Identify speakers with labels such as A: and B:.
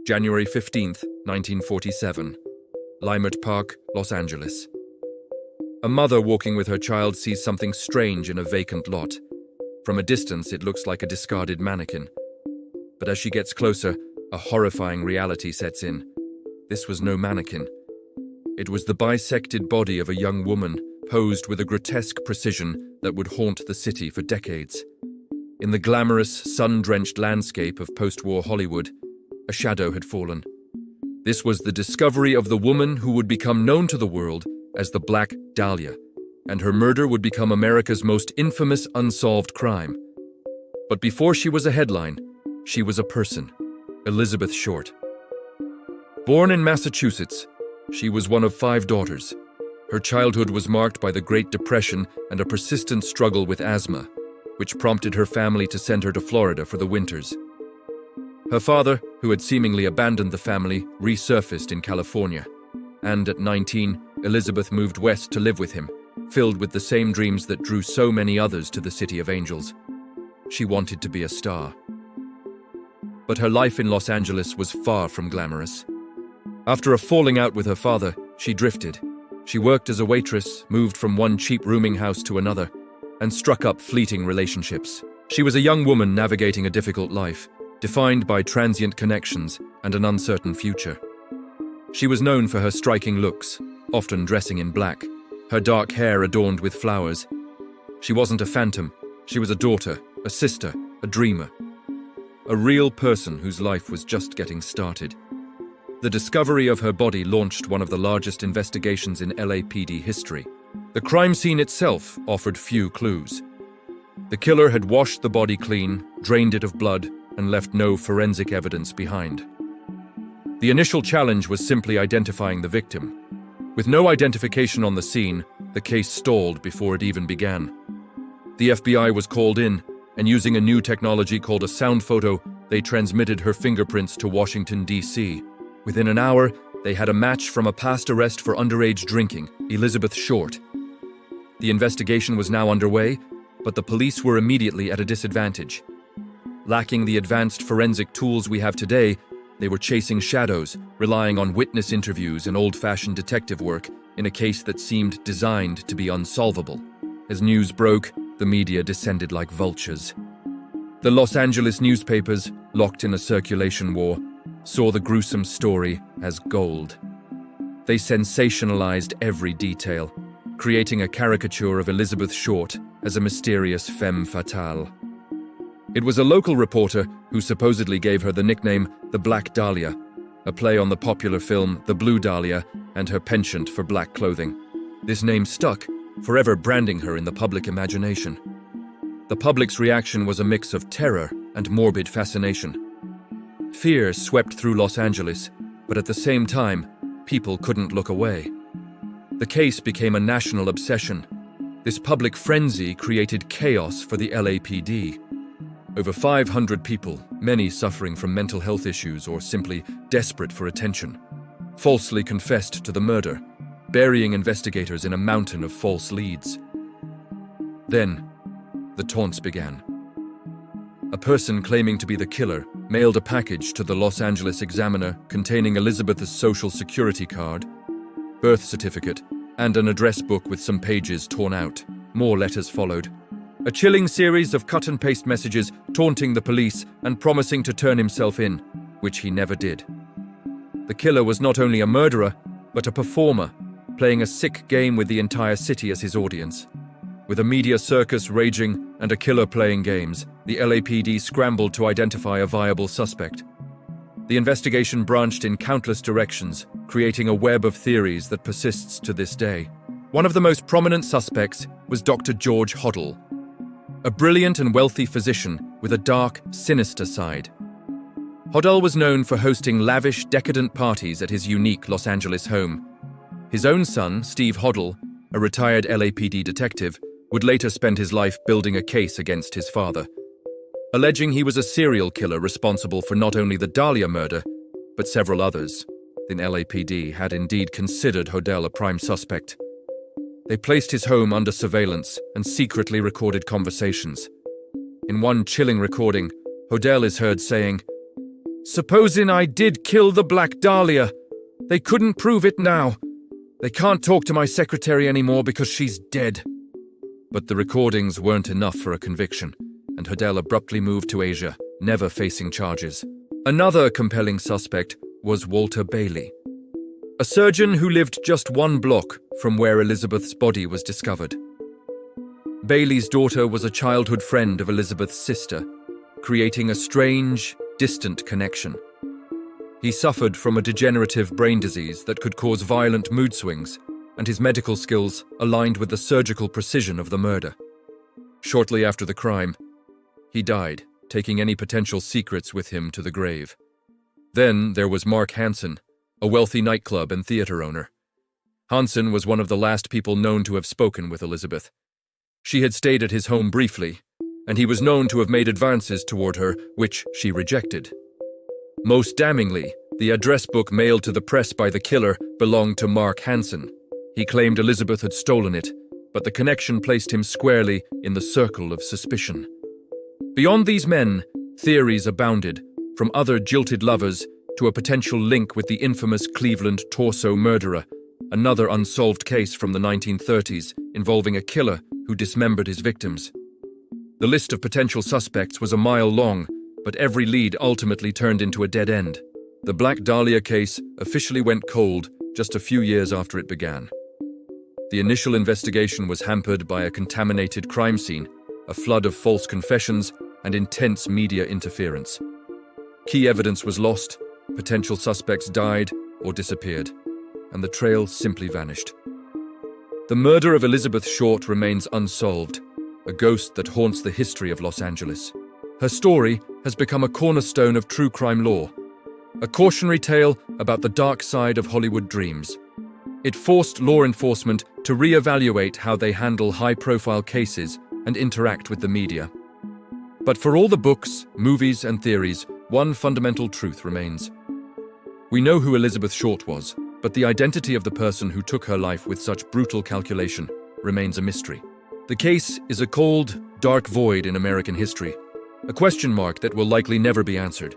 A: January 15th, 1947. Limert Park, Los Angeles. A mother walking with her child sees something strange in a vacant lot. From a distance, it looks like a discarded mannequin. But as she gets closer, a horrifying reality sets in. This was no mannequin. It was the bisected body of a young woman, posed with a grotesque precision that would haunt the city for decades. In the glamorous, sun-drenched landscape of post-war Hollywood, a shadow had fallen. This was the discovery of the woman who would become known to the world as the Black Dahlia, and her murder would become America's most infamous unsolved crime. But before she was a headline, she was a person, Elizabeth Short. Born in Massachusetts, she was one of 5 daughters. Her childhood was marked by the Great Depression and a persistent struggle with asthma, which prompted her family to send her to Florida for the winters. Her father, who had seemingly abandoned the family, resurfaced in California, and at 19, Elizabeth moved west to live with him, filled with the same dreams that drew so many others to the City of Angels. She wanted to be a star. But her life in Los Angeles was far from glamorous. After a falling out with her father, she drifted. She worked as a waitress, moved from one cheap rooming house to another, and struck up fleeting relationships. She was a young woman navigating a difficult life, defined by transient connections and an uncertain future. She was known for her striking looks, often dressing in black, her dark hair adorned with flowers. She wasn't a phantom. She was a daughter, a sister, a dreamer. A real person whose life was just getting started. The discovery of her body launched one of the largest investigations in LAPD history. The crime scene itself offered few clues. The killer had washed the body clean, drained it of blood, and left no forensic evidence behind. The initial challenge was simply identifying the victim. With no identification on the scene, the case stalled before it even began. The FBI was called in, and using a new technology called a sound photo, they transmitted her fingerprints to Washington, D.C. Within an hour, they had a match from a past arrest for underage drinking, Elizabeth Short. The investigation was now underway, but the police were immediately at a disadvantage. Lacking the advanced forensic tools we have today, they were chasing shadows, relying on witness interviews and old-fashioned detective work in a case that seemed designed to be unsolvable. As news broke, the media descended like vultures. The Los Angeles newspapers, locked in a circulation war, saw the gruesome story as gold. They sensationalized every detail, creating a caricature of Elizabeth Short as a mysterious femme fatale. It was a local reporter who supposedly gave her the nickname the Black Dahlia, a play on the popular film The Blue Dahlia and her penchant for black clothing. This name stuck, forever branding her in the public imagination. The public's reaction was a mix of terror and morbid fascination. Fear swept through Los Angeles, but at the same time, people couldn't look away. The case became a national obsession. This public frenzy created chaos for the LAPD. Over 500 people, many suffering from mental health issues or simply desperate for attention, falsely confessed to the murder, burying investigators in a mountain of false leads. Then, the taunts began. A person claiming to be the killer mailed a package to the Los Angeles Examiner containing Elizabeth's social security card, birth certificate, and an address book with some pages torn out. More letters followed. A chilling series of cut-and-paste messages taunting the police and promising to turn himself in, which he never did. The killer was not only a murderer, but a performer, playing a sick game with the entire city as his audience. With a media circus raging and a killer playing games, the LAPD scrambled to identify a viable suspect. The investigation branched in countless directions, creating a web of theories that persists to this day. One of the most prominent suspects was Dr. George Hoddle, a brilliant and wealthy physician with a dark, sinister side. Hoddle was known for hosting lavish, decadent parties at his unique Los Angeles home. His own son, Steve Hoddle, a retired LAPD detective, would later spend his life building a case against his father, alleging he was a serial killer responsible for not only the Dahlia murder, but several others. The LAPD had indeed considered Hoddle a prime suspect. They placed his home under surveillance and secretly recorded conversations. In one chilling recording, Hoddle is heard saying, Supposing I did kill the Black Dahlia. They couldn't prove it now. They can't talk to my secretary anymore because she's dead. But the recordings weren't enough for a conviction, and Hodel abruptly moved to Asia, never facing charges. Another compelling suspect was Walter Bailey, a surgeon who lived just one block from where Elizabeth's body was discovered. Bailey's daughter was a childhood friend of Elizabeth's sister, creating a strange, distant connection. He suffered from a degenerative brain disease that could cause violent mood swings, and his medical skills aligned with the surgical precision of the murder. Shortly after the crime, he died, taking any potential secrets with him to the grave. Then there was Mark Hansen, a wealthy nightclub and theater owner. Hansen was one of the last people known to have spoken with Elizabeth. She had stayed at his home briefly, and he was known to have made advances toward her, which she rejected. Most damningly, the address book mailed to the press by the killer belonged to Mark Hansen. He claimed Elizabeth had stolen it, but the connection placed him squarely in the circle of suspicion. Beyond these men, theories abounded, from other jilted lovers to a potential link with the infamous Cleveland torso murderer, another unsolved case from the 1930s involving a killer who dismembered his victims. The list of potential suspects was a mile long, but every lead ultimately turned into a dead end. The Black Dahlia case officially went cold just a few years after it began. The initial investigation was hampered by a contaminated crime scene, a flood of false confessions, and intense media interference. Key evidence was lost, potential suspects died or disappeared, and the trail simply vanished. The murder of Elizabeth Short remains unsolved, a ghost that haunts the history of Los Angeles. Her story has become a cornerstone of true crime lore, a cautionary tale about the dark side of Hollywood dreams. It forced law enforcement to re-evaluate how they handle high-profile cases and interact with the media. But for all the books, movies, and theories, one fundamental truth remains. We know who Elizabeth Short was, but the identity of the person who took her life with such brutal calculation remains a mystery. The case is a cold, dark void in American history, a question mark that will likely never be answered.